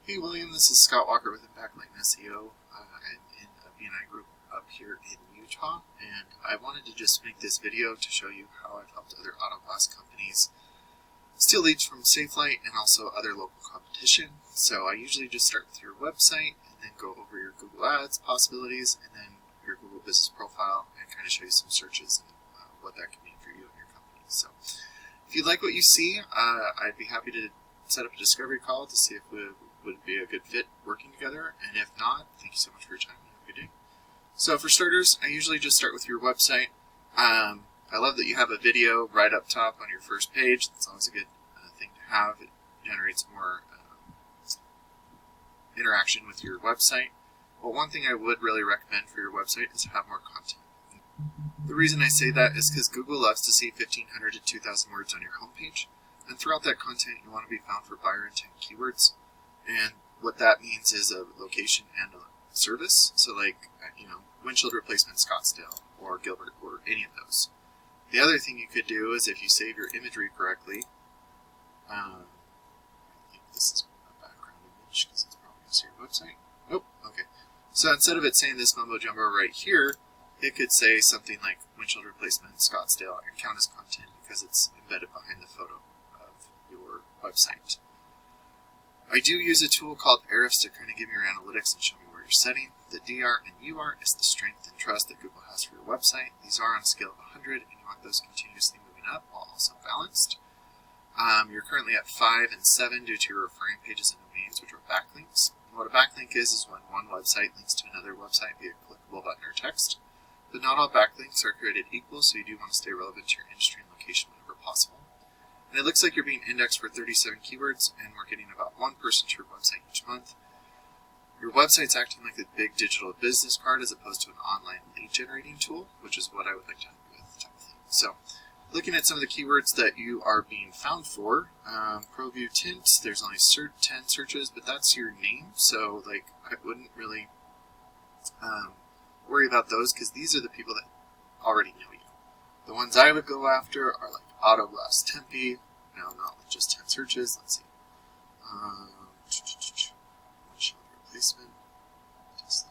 Hey William, this is Scott Walker with Backlight SEO. I'm in a BNI group up here in Utah, and I wanted to just make this video to show you how I've helped other auto glass companies steal leads from Safelight and also other local competition. So I usually just start with your website and then go over your Google Ads possibilities and then your Google Business Profile and kind of show you some searches and what that can mean for you and your company. So if you like what you see, I'd be happy to set up a discovery call to see if we would be a good fit working together, and if not, thank you so much for your time and have a good day. So for starters, I usually just start with your website. I love that you have a video right up top on your first page. That's always a good thing to have. It generates more interaction with your website. But one thing I would really recommend for your website is to have more content. The reason I say that is because Google loves to see 1,500 to 2,000 words on your homepage, and throughout that content you want to be found for buyer intent keywords. And what that means is a location and a service. So like, windshield replacement Scottsdale or Gilbert or any of those. The other thing you could do is if you save your imagery correctly, I think this is a background image because it's probably on your website. Oh, okay. So instead of it saying this mumbo jumbo right here, it could say something like windshield replacement Scottsdale and count as content because it's embedded behind the photo of your website. I do use a tool called Ahrefs to kind of give me your analytics and show me where you're setting. The DR and UR is the strength and trust that Google has for your website. These are on a scale of 100, and you want those continuously moving up while also balanced. You're currently at 5 and 7 due to your referring pages and domains, which are backlinks. And what a backlink is when one website links to another website via a clickable button or text. But not all backlinks are created equal, so you do want to stay relevant to your industry and location whenever possible. And it looks like you're being indexed for 37 keywords, and we're getting about one person to your website each month. Your website's acting like a big digital business card as opposed to an online lead generating tool, which is what I would like to help you with, type of thing. So, looking at some of the keywords that you are being found for, ProView Tint, there's only 10 searches, but that's your name, so like I wouldn't really worry about those because these are the people that already know you. The ones I would go after are like Auto Glass Tempe, now not with just 10 searches, let's see. Windshield replacement, Tesla.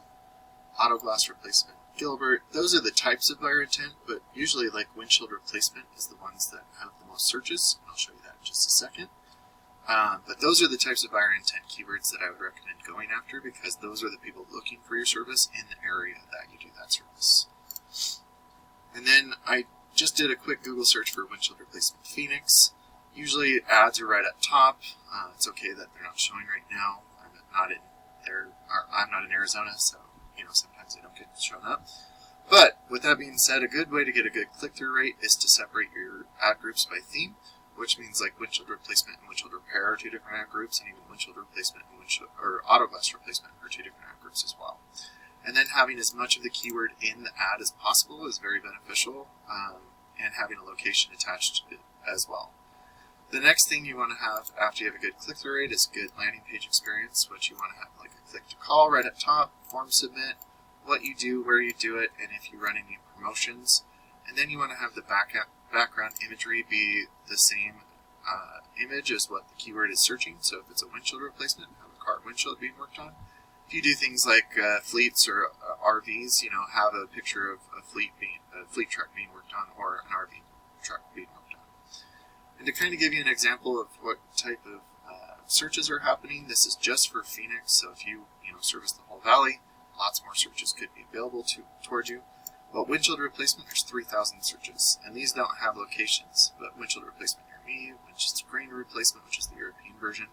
Auto Glass replacement, Gilbert. Those are the types of buyer intent, but usually like windshield replacement is the ones that have the most searches. I'll show you that in just a second. But those are the types of buyer intent keywords that I would recommend going after because those are the people looking for your service in the area that you do that service. And then I just did a quick Google search for windshield replacement Phoenix. Usually ads are right up top. It's okay that they're not showing right now. I'm not in Arizona, so sometimes they don't get shown up. But with that being said, a good way to get a good click-through rate is to separate your ad groups by theme, which means like windshield replacement and windshield repair are two different ad groups, and even windshield replacement and auto glass replacement are two different ad groups as well. And then having as much of the keyword in the ad as possible is very beneficial, and having a location attached to it as well. The next thing you want to have after you have a good click-through rate is good landing page experience, which you want to have like a click-to-call right up top, form submit, what you do, where you do it, and if you run any promotions. And then you want to have the background imagery be the same image as what the keyword is searching. So if it's a windshield replacement, have a car windshield being worked on. If you do things like fleets or RVs, have a picture of a fleet truck being worked on or an RV truck being worked on. And to kind of give you an example of what type of searches are happening, this is just for Phoenix. So if you service the whole valley, lots more searches could be available towards you. But windshield replacement, there's 3,000 searches, and these don't have locations. But windshield replacement near me, windshield screen replacement, which is the European version.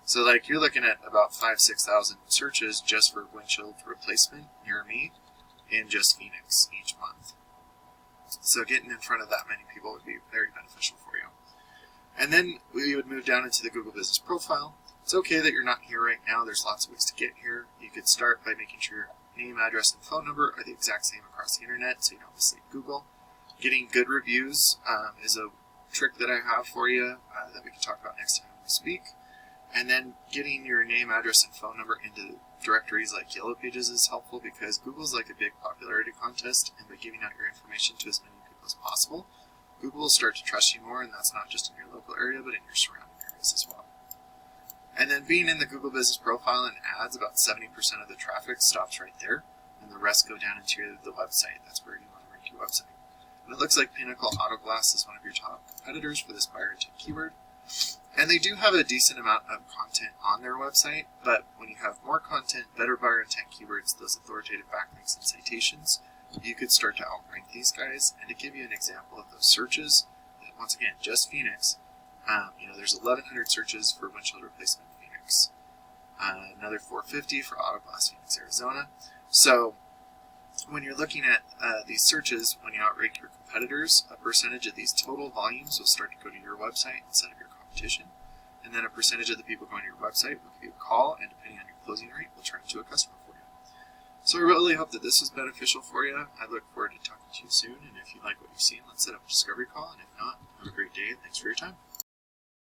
So like you're looking at about 5,000-6,000 searches just for windshield replacement near me in just Phoenix each month. So getting in front of that many people would be very beneficial for you. And then we would move down into the Google Business Profile. It's okay that you're not here right now. There's lots of ways to get here. You could start by making sure your name, address, and phone number are the exact same across the internet so you don't mislead Google. Getting good reviews is a trick that I have for you that we can talk about next time we speak. And then getting your name, address, and phone number into directories like Yellow Pages is helpful because Google's like a big popularity contest, and by giving out your information to as many people as possible, Google will start to trust you more, and that's not just in your local area, but in your surrounding areas as well. And then being in the Google Business Profile and ads, about 70% of the traffic stops right there, and the rest go down into the website. That's where you want to rank your website. And it looks like Pinnacle Auto Glass is one of your top competitors for this buyer intent keyword. And they do have a decent amount of content on their website, but when you have more content, better buyer intent keywords, those authoritative backlinks and citations, you could start to outrank these guys. And to give you an example of those searches, once again, just Phoenix, there's 1,100 searches for windshield replacement in Phoenix, another 450 for auto glass Phoenix, Arizona. So when you're looking at these searches, when you outrank your competitors, a percentage of these total volumes will start to go to your website instead of your competition. And then a percentage of the people going to your website will give you a call, and depending on your closing rate, will turn into a customer for you. So I really hope that this was beneficial for you. I look forward to talking to you soon, and if you like what you've seen, let's set up a discovery call, and if not, have a great day, and thanks for your time.